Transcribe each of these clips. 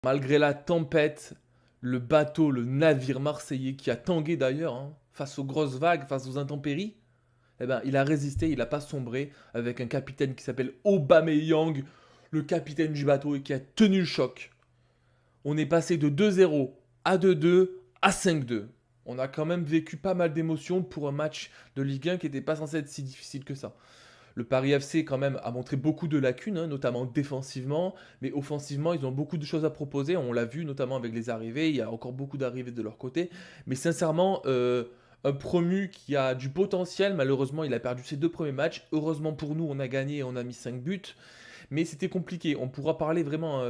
Malgré la tempête, le bateau, le navire marseillais qui a tangué d'ailleurs, hein, face aux grosses vagues, face aux intempéries, eh ben, il a résisté, il n'a pas sombré avec un capitaine qui s'appelle Aubameyang, le capitaine du bateau et qui a tenu le choc. On est passé de 2-0 à 2-2 à 5-2. On a quand même vécu pas mal d'émotions pour un match de Ligue 1 qui n'était pas censé être si difficile que ça. Le Paris FC quand même a montré beaucoup de lacunes, hein, notamment défensivement, mais offensivement ils ont beaucoup de choses à proposer, on l'a vu notamment avec les arrivées, il y a encore beaucoup d'arrivées de leur côté, mais sincèrement, un promu qui a du potentiel, malheureusement il a perdu ses 2 premiers matchs, heureusement pour nous on a gagné et on a mis 5 buts, mais c'était compliqué, on pourra parler vraiment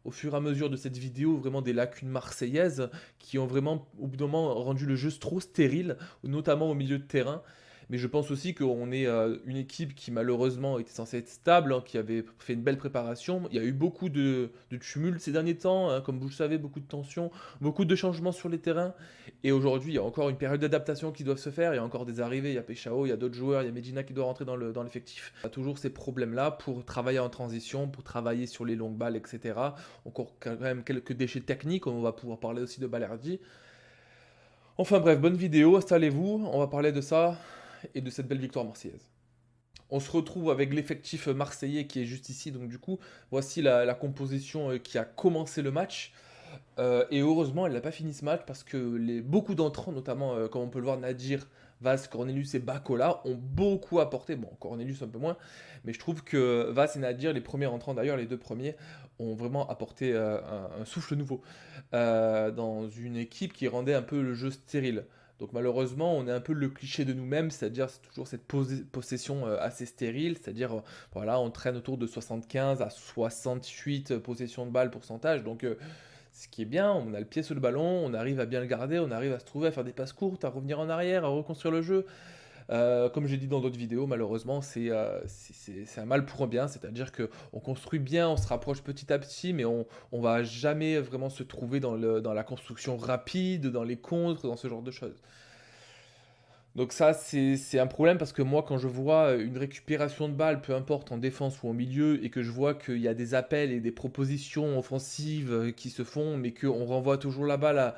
au fur et à mesure de cette vidéo, vraiment des lacunes marseillaises qui ont vraiment au bout d'un moment rendu le jeu trop stérile, notamment au milieu de terrain. Mais je pense aussi qu'on est une équipe qui malheureusement était censée être stable, hein, qui avait fait une belle préparation. Il y a eu beaucoup de tumulte ces derniers temps, hein, comme vous le savez, beaucoup de tensions, beaucoup de changements sur les terrains. Et aujourd'hui, il y a encore une période d'adaptation qui doit se faire. Il y a encore des arrivées, il y a Pechao, il y a d'autres joueurs, il y a Medina qui doit rentrer dans l'effectif. Il y a toujours ces problèmes-là pour travailler en transition, pour travailler sur les longues balles, etc. Encore quand même quelques déchets techniques, on va pouvoir parler aussi de Balerdi. Enfin bref, bonne vidéo, installez-vous, on va parler de ça et de cette belle victoire marseillaise. On se retrouve avec l'effectif marseillais qui est juste ici, donc du coup, voici la composition qui a commencé le match. Et heureusement, elle n'a pas fini ce match parce que beaucoup d'entrants, notamment comme on peut le voir, Nadir, Vaz, Cornelius et Bacola, ont beaucoup apporté. Bon, Cornelius un peu moins, mais je trouve que Vaz et Nadir, les premiers entrants d'ailleurs, les 2 premiers, ont vraiment apporté un souffle nouveau dans une équipe qui rendait un peu le jeu stérile. Donc malheureusement, on est un peu le cliché de nous-mêmes, c'est-à-dire c'est toujours cette possession assez stérile, c'est-à-dire voilà, on traîne autour de 75 à 68 possessions de balles pourcentage. Donc ce qui est bien, on a le pied sur le ballon, on arrive à bien le garder, on arrive à se trouver, à faire des passes courtes, à revenir en arrière, à reconstruire le jeu. Comme j'ai dit dans d'autres vidéos, malheureusement, c'est un mal pour un bien, c'est-à-dire qu'on construit bien, on se rapproche petit à petit, mais on va jamais vraiment se trouver dans la construction rapide, dans les contres, dans ce genre de choses. Donc ça, c'est un problème parce que moi, quand je vois une récupération de balle, peu importe en défense ou en milieu, et que je vois qu'il y a des appels et des propositions offensives qui se font, mais qu'on renvoie toujours la balle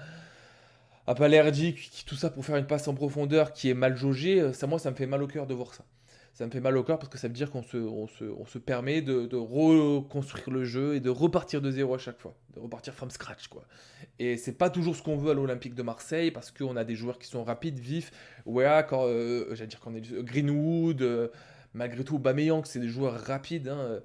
à Balerdi, tout ça pour faire une passe en profondeur qui est mal jaugée, ça, moi, ça me fait mal au cœur de voir ça. Ça me fait mal au cœur parce que ça veut dire qu'on se permet de reconstruire le jeu et de repartir de zéro à chaque fois, de repartir from scratch, quoi. Et c'est pas toujours ce qu'on veut à l'Olympique de Marseille parce qu'on a des joueurs qui sont rapides, vifs. Ouais, j'allais dire qu'on est Greenwood, malgré tout, Aubameyang, c'est des joueurs rapides, hein,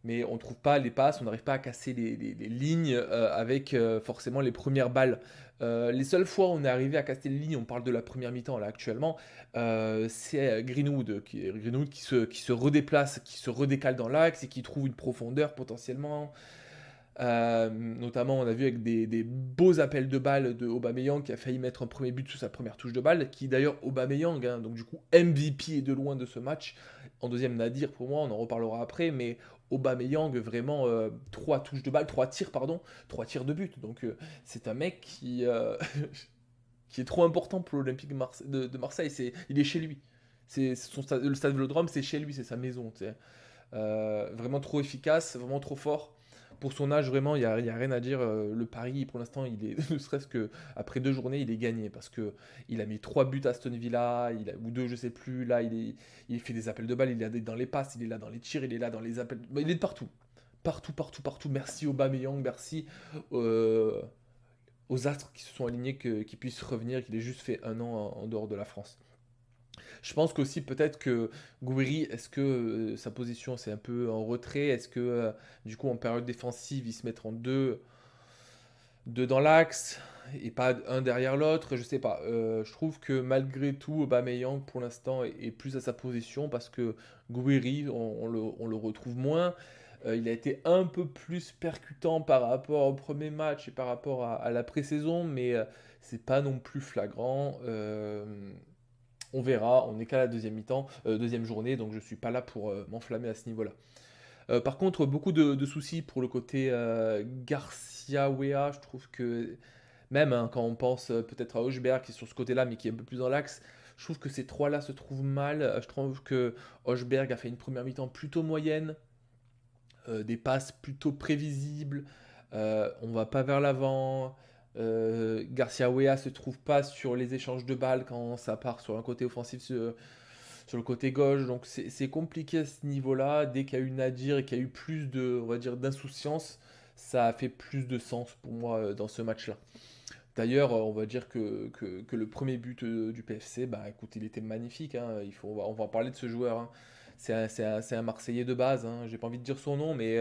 mais on ne trouve pas les passes, on n'arrive pas à casser les lignes avec forcément les premières balles. Les seules fois où on est arrivé à casser les lignes, on parle de la première mi-temps là actuellement, c'est Greenwood qui se redéplace, qui se redécale dans l'axe et qui trouve une profondeur potentiellement. Notamment, on a vu avec des beaux appels de balles de Aubameyang qui a failli mettre un premier but sous sa première touche de balle, qui d'ailleurs Aubameyang, hein, donc du coup MVP est de loin de ce match. En deuxième, Nadir pour moi, on en reparlera après, mais Aubameyang vraiment 3 touches de balle, 3 tirs pardon, 3 tirs de but. Donc c'est un mec qui est trop important pour l'Olympique de Marseille. Il est chez lui. Le stade Vélodrome, c'est chez lui, c'est sa maison. Tu sais. Vraiment trop efficace, vraiment trop fort. Pour son âge, vraiment, il y a rien à dire. Le pari, pour l'instant, il est, ne serait-ce que après 2 journées, il est gagné parce que il a mis 3 buts à Aston Villa, ou 2, je sais plus. Là, il fait des appels de balles, il est dans les passes, il est là dans les tirs, il est là dans les appels. Bah, il est de partout, partout, partout, partout. Merci Aubameyang, merci euh, aux astres qui se sont alignés, qu'il puisse revenir, qu'il ait juste fait un an en dehors de la France. Je pense qu'aussi peut-être que Gouiri, est-ce que sa position c'est un peu en retrait? Est-ce que du coup en période défensive il se met en deux dans l'axe et pas un derrière l'autre? Je sais pas. Je trouve que malgré tout Aubameyang pour l'instant est plus à sa position parce que Gouiri on le retrouve moins. Il a été un peu plus percutant par rapport au premier match et par rapport à la pré-saison, mais c'est pas non plus flagrant. On verra, on n'est qu'à la deuxième mi-temps, deuxième journée, donc je suis pas là pour m'enflammer à ce niveau-là. Par contre, beaucoup de soucis pour le côté Garcia Wea. Je trouve que même hein, quand on pense peut-être à Hochberg qui est sur ce côté-là, mais qui est un peu plus dans l'axe, je trouve que ces trois-là se trouvent mal. Je trouve que Hochberg a fait une première mi-temps plutôt moyenne, des passes plutôt prévisibles. On va pas vers l'avant. Garcia Weah se trouve pas sur les échanges de balles quand ça part sur un côté offensif sur le côté gauche. Donc c'est compliqué à ce niveau-là. Dès qu'il y a eu Nadir et qu'il y a eu plus de, on va dire, d'insouciance, ça a fait plus de sens pour moi dans ce match-là. D'ailleurs, on va dire que le premier but du PFC, bah écoute, il était magnifique, hein. On va en parler de ce joueur, hein. C'est un Marseillais de base, hein. J'ai pas envie de dire son nom, mais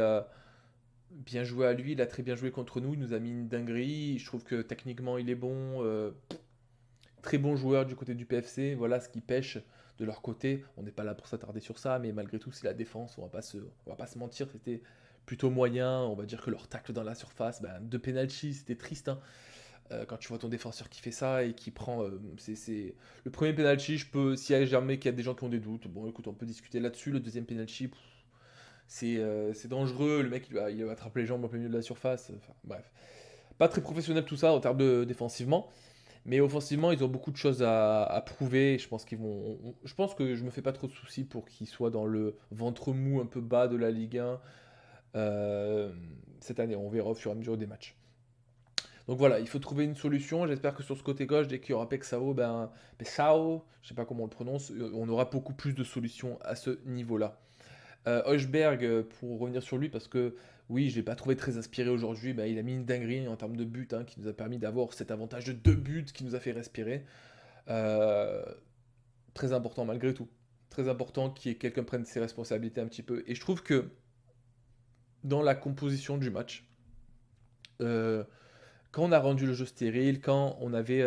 bien joué à lui. Il a très bien joué contre nous. Il nous a mis une dinguerie. Je trouve que techniquement, il est bon. Très bon joueur du côté du PFC. Voilà ce qui pêche de leur côté. On n'est pas là pour s'attarder sur ça, mais malgré tout, c'est la défense. On va pas se mentir, c'était plutôt moyen. On va dire que leur tacle dans la surface, ben, deux penalty, c'était triste, hein. Quand tu vois ton défenseur qui fait ça et qui prend. Le premier penalty, s'il y a jamais qu'il y a des gens qui ont des doutes, bon écoute, on peut discuter là-dessus. Le deuxième penalty, c'est dangereux. Le mec, il va attraper les jambes en plein milieu de la surface. Enfin, bref. Pas très professionnel tout ça en termes de défensivement. Mais offensivement, ils ont beaucoup de choses à prouver. Je pense je pense que je me fais pas trop de soucis pour qu'ils soient dans le ventre mou un peu bas de la Ligue 1 euh, cette année. On verra au fur et à mesure des matchs. Donc voilà, il faut trouver une solution. J'espère que sur ce côté gauche, dès qu'il y aura Pexao, Pexao, je sais pas comment on le prononce, on aura beaucoup plus de solutions à ce niveau-là. Højbjerg, pour revenir sur lui, parce que oui, je l'ai pas trouvé très inspiré aujourd'hui. Bah, il a mis une dinguerie en termes de but, hein, qui nous a permis d'avoir cet avantage de 2 buts qui nous a fait respirer. Euh, Très important malgré tout. Très important qu'il y ait quelqu'un prenne ses responsabilités un petit peu. Et je trouve que dans la composition du match, euh, quand on a rendu le jeu stérile, quand on avait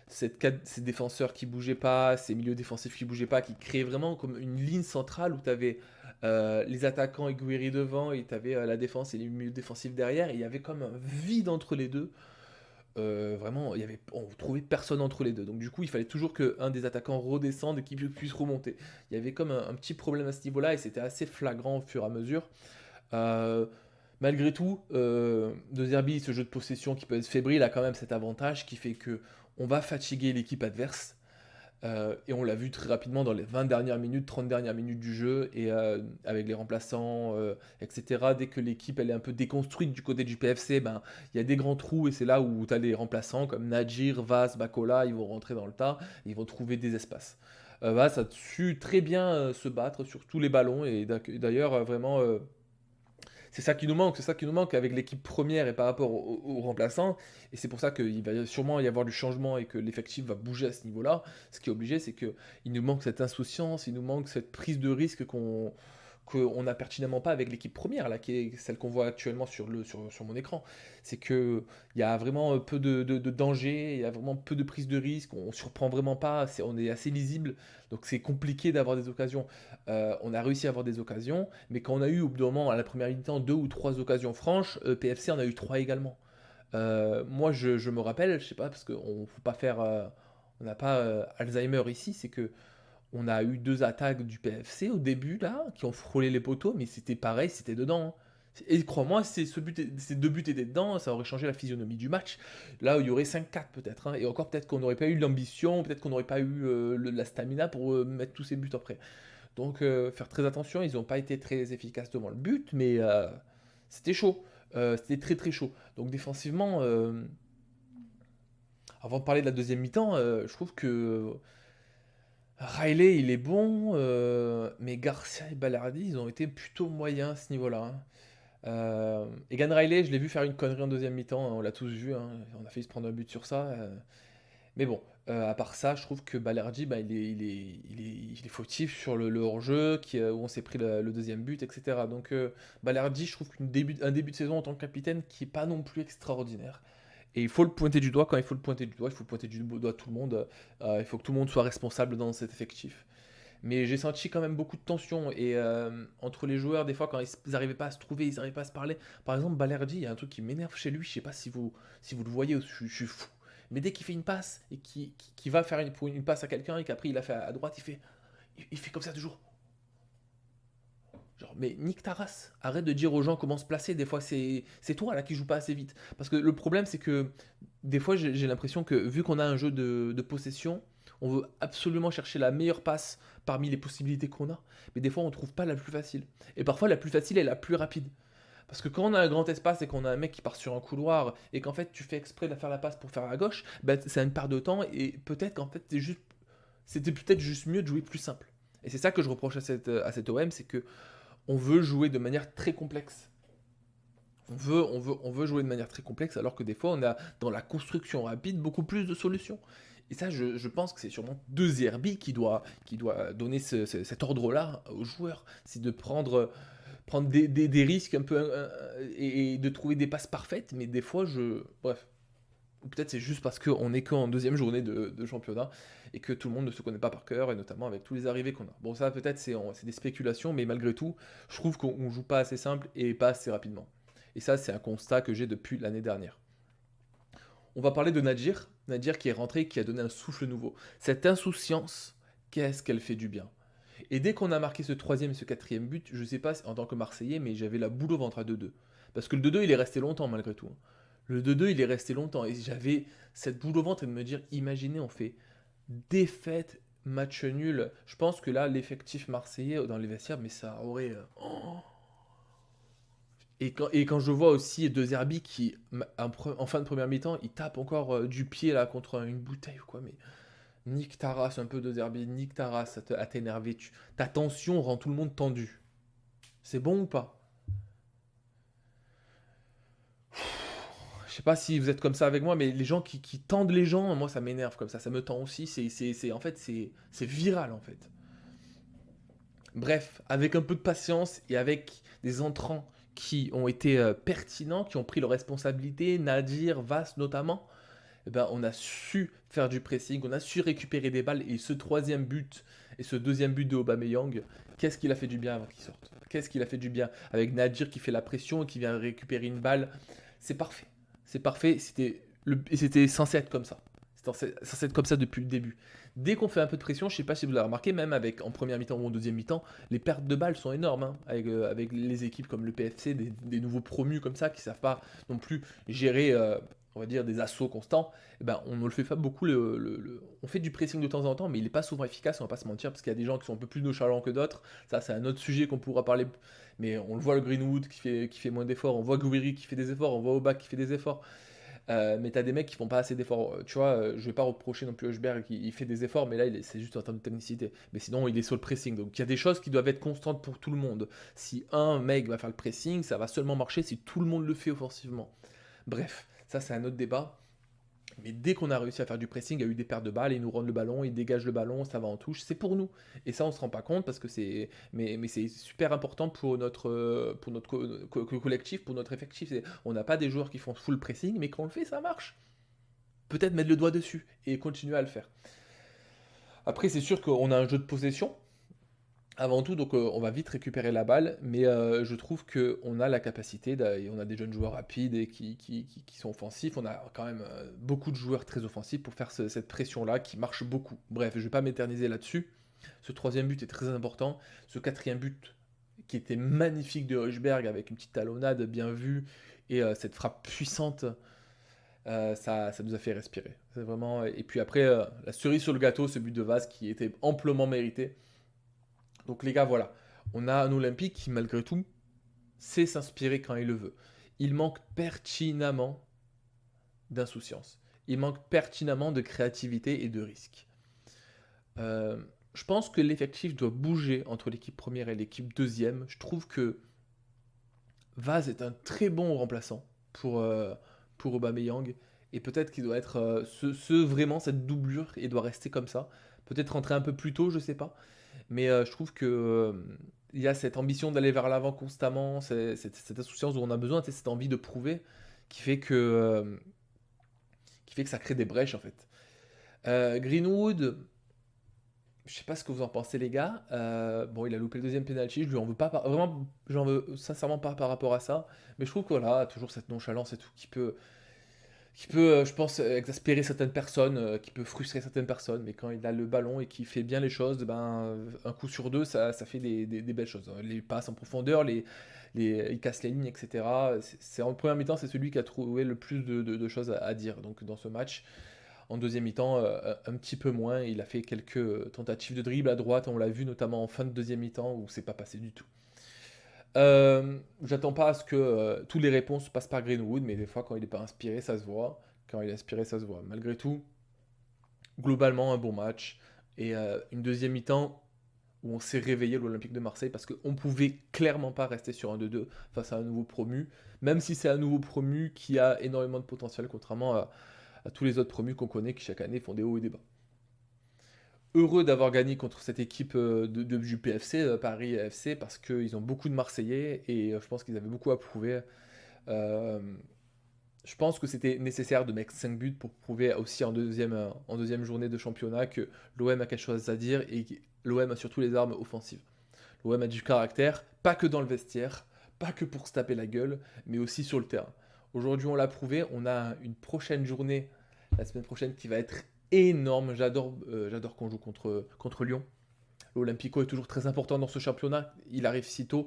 ces défenseurs qui bougeaient pas, ces milieux défensifs qui bougeaient pas, qui créaient vraiment comme une ligne centrale où tu avais les attaquants et Guiri devant et tu avais la défense et les milieux défensifs derrière. Et il y avait comme un vide entre les deux. Vraiment, on trouvait personne entre les deux. Donc du coup, il fallait toujours qu'un des attaquants redescende et qu'il puisse remonter. Il y avait comme un petit problème à ce niveau-là et c'était assez flagrant au fur et à mesure. Euh, Malgré tout, De Zerbi, ce jeu de possession qui peut être fébrile, a quand même cet avantage qui fait que on va fatiguer l'équipe adverse. Et on l'a vu très rapidement dans les 20 dernières minutes, 30 dernières minutes du jeu, et avec les remplaçants, etc. Dès que l'équipe elle est un peu déconstruite du côté du PFC, ben, il y a des grands trous, et c'est là où tu as les remplaçants comme Nadjir, Vaz, Bakola, ils vont rentrer dans le tas, ils vont trouver des espaces. Vaz a su très bien se battre sur tous les ballons, et d'ailleurs, vraiment, c'est ça qui nous manque avec l'équipe première et par rapport aux remplaçants. Et c'est pour ça qu'il va sûrement y avoir du changement et que l'effectif va bouger à ce niveau-là. Ce qui est obligé, c'est qu'il nous manque cette insouciance, il nous manque cette prise de risque qu'on n'a pertinemment pas avec l'équipe première, là, qui est celle qu'on voit actuellement sur mon écran. C'est qu'il y a vraiment peu de danger, il y a vraiment peu de prise de risque, on ne surprend vraiment pas, on est assez lisible, donc c'est compliqué d'avoir des occasions. On a réussi à avoir des occasions, mais quand on a eu au bout d'un moment, à la première mi-temps, 2 ou 3 occasions franches, PFC en a eu 3 également. Moi, je me rappelle, je sais pas, parce qu'on faut pas faire, on n'a pas Alzheimer ici, c'est que on a eu 2 attaques du PFC au début là, qui ont frôlé les poteaux, mais c'était pareil, c'était dedans, hein. Et crois-moi, si ces 2 buts étaient dedans, ça aurait changé la physionomie du match. Là, il y aurait 5-4 peut-être, hein. Et encore peut-être qu'on n'aurait pas eu l'ambition, peut-être qu'on n'aurait pas eu la stamina pour mettre tous ces buts après. Donc faire très attention, ils n'ont pas été très efficaces devant le but, mais c'était chaud. C'était très très chaud. Donc défensivement, avant de parler de la deuxième mi-temps, je trouve que Riley il est bon, mais Garcia et Balardi ils ont été plutôt moyens à ce niveau-là, hein. Egan Riley, je l'ai vu faire une connerie en deuxième mi-temps, hein, on l'a tous vu, hein, on a failli se prendre un but sur ça. Mais bon, à part ça, je trouve que Balerdi, bah, il est fautif sur le hors-jeu, où on s'est pris le deuxième but, etc. Donc Balerdi, je trouve un début de saison en tant que capitaine qui est pas non plus extraordinaire. Et il faut le pointer du doigt quand il faut le pointer du doigt, il faut pointer du doigt tout le monde. Il faut que tout le monde soit responsable dans cet effectif. Mais j'ai senti quand même beaucoup de tension et entre les joueurs, des fois, quand ils n'arrivaient pas à se trouver, ils n'arrivaient pas à se parler. Par exemple, Balerdi, il y a un truc qui m'énerve chez lui, je sais pas si vous le voyez, je suis fou. Mais dès qu'il fait une passe et qu'il va faire une passe à quelqu'un et qu'après il la fait à droite, il fait comme ça toujours. Genre, mais nique ta race, arrête de dire aux gens comment se placer. Des fois, c'est toi là qui joue pas assez vite. Parce que le problème, c'est que des fois, j'ai l'impression que vu qu'on a un jeu de possession, on veut absolument chercher la meilleure passe parmi les possibilités qu'on a. Mais des fois, on trouve pas la plus facile. Et parfois, la plus facile est la plus rapide. Parce que quand on a un grand espace et qu'on a un mec qui part sur un couloir et qu'en fait tu fais exprès de faire la passe pour faire à gauche, bah, c'est une part de temps et peut-être qu'en fait c'était peut-être juste mieux de jouer plus simple. Et c'est ça que je reproche à cette OM, c'est que on veut jouer de manière très complexe. On veut jouer de manière très complexe alors que des fois on a dans la construction rapide beaucoup plus de solutions. Et ça, je pense que c'est sûrement De Zerbi qui doit donner cet ordre-là aux joueurs. C'est de prendre des risques un peu et de trouver des passes parfaites. Mais des fois, bref. Ou peut-être c'est juste parce qu'on est qu'en deuxième journée de championnat et que tout le monde ne se connaît pas par cœur, et notamment avec tous les arrivées qu'on a. Bon, ça peut-être c'est des spéculations, mais malgré tout, je trouve qu'on joue pas assez simple et pas assez rapidement. Et ça, c'est un constat que j'ai depuis l'année dernière. On va parler de Nadir. Nadir qui est rentré, qui a donné un souffle nouveau. Cette insouciance, qu'est-ce qu'elle fait du bien. Et dès qu'on a marqué ce troisième et ce quatrième but, je sais pas en tant que Marseillais, mais j'avais la boule au ventre à 2-2. Parce que le 2-2, il est resté longtemps malgré tout. Le 2-2, il est resté longtemps. Et j'avais cette boule au ventre et de me dire, imaginez, on fait défaite, match nul. Je pense que là, l'effectif marseillais dans les vestiaires, mais ça aurait... Et quand je vois aussi De Zerbi qui, en fin de première mi-temps, il tape encore du pied là contre une bouteille ou quoi, mais nique ta race un peu De Zerbi, nique ta race à t'énerver. Ta tension rend tout le monde tendu. C'est bon ou pas? Je sais pas si vous êtes comme ça avec moi, mais les gens qui tendent les gens, moi ça m'énerve comme ça me tend aussi. En fait, c'est viral en fait. Bref, avec un peu de patience et avec des entrants qui ont été pertinents, qui ont pris leurs responsabilités, Nadir, Vas notamment, eh ben, on a su faire du pressing, on a su récupérer des balles. Et ce troisième but et ce deuxième but de Aubameyang, qu'est-ce qu'il a fait du bien avant qu'il sorte? Qu'est-ce qu'il a fait du bien avec Nadir qui fait la pression et qui vient récupérer une balle? C'est parfait. C'est parfait. C'était censé être comme ça. Censé être comme ça depuis le début. Dès qu'on fait un peu de pression, je sais pas si vous l'avez remarqué, même avec en première mi-temps ou en deuxième mi-temps, les pertes de balles sont énormes, hein, avec les équipes comme le PFC, des nouveaux promus comme ça qui savent pas non plus gérer, on va dire, des assauts constants. Eh ben, on ne le fait pas beaucoup. On fait du pressing de temps en temps, mais il n'est pas souvent efficace, on va pas se mentir, parce qu'il y a des gens qui sont un peu plus nonchalants que d'autres. Ça, c'est un autre sujet qu'on pourra parler. Mais on le voit, le Greenwood qui fait moins d'efforts, on voit Gouiri qui fait des efforts, on voit Oba qui fait des efforts. Mais t'as des mecs qui font pas assez d'efforts. Tu vois, je vais pas reprocher non plus à Heuchberg il fait des efforts, mais là, c'est juste en termes de technicité. Mais sinon, il est sur le pressing. Donc, il y a des choses qui doivent être constantes pour tout le monde. Si un mec va faire le pressing, ça va seulement marcher si tout le monde le fait offensivement. Bref, ça, c'est un autre débat. Mais dès qu'on a réussi à faire du pressing, il y a eu des pertes de balles, ils nous rendent le ballon, ils dégagent le ballon, ça va en touche, c'est pour nous. Et ça, on se rend pas compte parce que c'est. Mais c'est super important pour notre collectif, pour notre effectif. On n'a pas des joueurs qui font full pressing, mais quand on le fait, ça marche. Peut-être mettre le doigt dessus et continuer à le faire. Après, c'est sûr qu'on a un jeu de possession, avant tout, donc on va vite récupérer la balle, mais je trouve qu'on a la capacité, et on a des jeunes joueurs rapides et qui sont offensifs, on a quand même beaucoup de joueurs très offensifs pour faire cette pression-là qui marche beaucoup. Bref, je ne vais pas m'éterniser là-dessus. Ce troisième but est très important. Ce quatrième but qui était magnifique de Heuchberg avec une petite talonnade bien vue et cette frappe puissante, ça nous a fait respirer. C'est vraiment. Et puis après, la cerise sur le gâteau, ce but de Vaz qui était amplement mérité. Donc les gars, voilà. On a un Olympique qui, malgré tout, sait s'inspirer quand il le veut. Il manque pertinemment d'insouciance. Il manque pertinemment de créativité et de risque. Je pense que l'effectif doit bouger entre l'équipe première et l'équipe deuxième. Je trouve que Vaz est un très bon remplaçant pour Aubameyang. Et peut-être qu'il doit être vraiment cette doublure et doit rester comme ça. Peut-être rentrer un peu plus tôt, je sais pas. Mais je trouve que il y a cette ambition d'aller vers l'avant constamment, cette insouciance dont on a besoin, cette envie de prouver qui fait que ça crée des brèches en fait. Greenwood, je sais pas ce que vous en pensez les gars. Bon, il a loupé le deuxième penalty, je lui en veux pas vraiment, j'en veux sincèrement pas par rapport à ça. Mais je trouve que voilà, toujours cette nonchalance et tout qui peut, je pense, exaspérer certaines personnes, qui peut frustrer certaines personnes, mais quand il a le ballon et qu'il fait bien les choses, ben, un coup sur deux, ça fait des belles choses. Les passes en profondeur, il casse les lignes, etc. En première mi-temps, c'est celui qui a trouvé le plus de choses à dire donc, dans ce match. En deuxième mi-temps, un petit peu moins. Il a fait quelques tentatives de dribble à droite, on l'a vu notamment en fin de deuxième mi-temps où c'est pas passé du tout. J'attends pas à ce que toutes les réponses passent par Greenwood, mais des fois, quand il n'est pas inspiré, ça se voit. Quand il est inspiré, ça se voit. Malgré tout, globalement, un bon match. Et une deuxième mi-temps où on s'est réveillé l'Olympique de Marseille parce qu'on pouvait clairement pas rester sur un 2-2 face à un nouveau promu, même si c'est un nouveau promu qui a énormément de potentiel, contrairement à tous les autres promus qu'on connaît qui chaque année font des hauts et des bas. Heureux d'avoir gagné contre cette équipe du PFC, Paris FC, parce qu'ils ont beaucoup de Marseillais et je pense qu'ils avaient beaucoup à prouver. Euh, je pense que c'était nécessaire de mettre 5 buts pour prouver aussi en deuxième journée de championnat que l'OM a quelque chose à dire et que l'OM a surtout les armes offensives. L'OM a du caractère, pas que dans le vestiaire, pas que pour se taper la gueule, mais aussi sur le terrain. Aujourd'hui, on l'a prouvé, on a une prochaine journée, la semaine prochaine, qui va être énorme. J'adore qu'on joue contre Lyon. L'Olympico est toujours très important dans ce championnat. Il arrive si tôt,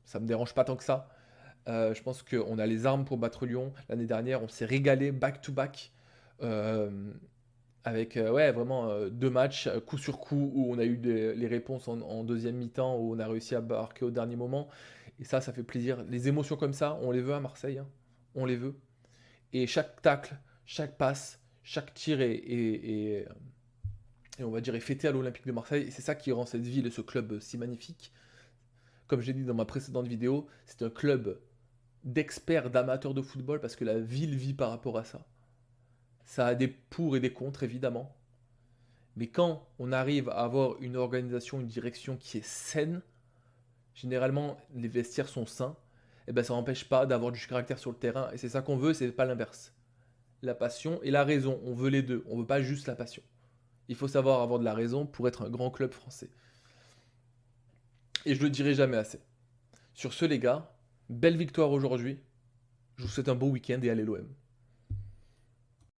ça me dérange pas tant que ça. Je pense qu'on a les armes pour battre Lyon. L'année dernière, on s'est régalé back-to-back. euh, avec ouais, vraiment deux matchs, coup sur coup, où on a eu les réponses en deuxième mi-temps, où on a réussi à marquer au dernier moment. Et ça fait plaisir. Les émotions comme ça, on les veut à Marseille, hein. On les veut. Et chaque tacle, chaque passe, chaque tir et on va dire est fêté à l'Olympique de Marseille. Et c'est ça qui rend cette ville et ce club si magnifique. Comme j'ai dit dans ma précédente vidéo, c'est un club d'experts, d'amateurs de football, parce que la ville vit par rapport à ça. Ça a des pour et des contre, évidemment. Mais quand on arrive à avoir une organisation, une direction qui est saine, généralement les vestiaires sont sains, et ben ça n'empêche pas d'avoir du caractère sur le terrain. Et c'est ça qu'on veut, c'est pas l'inverse. La passion et la raison, on veut les deux. On veut pas juste la passion. Il faut savoir avoir de la raison pour être un grand club français. Et je le dirai jamais assez. Sur ce les gars, belle victoire aujourd'hui. Je vous souhaite un beau week-end et allez l'OM.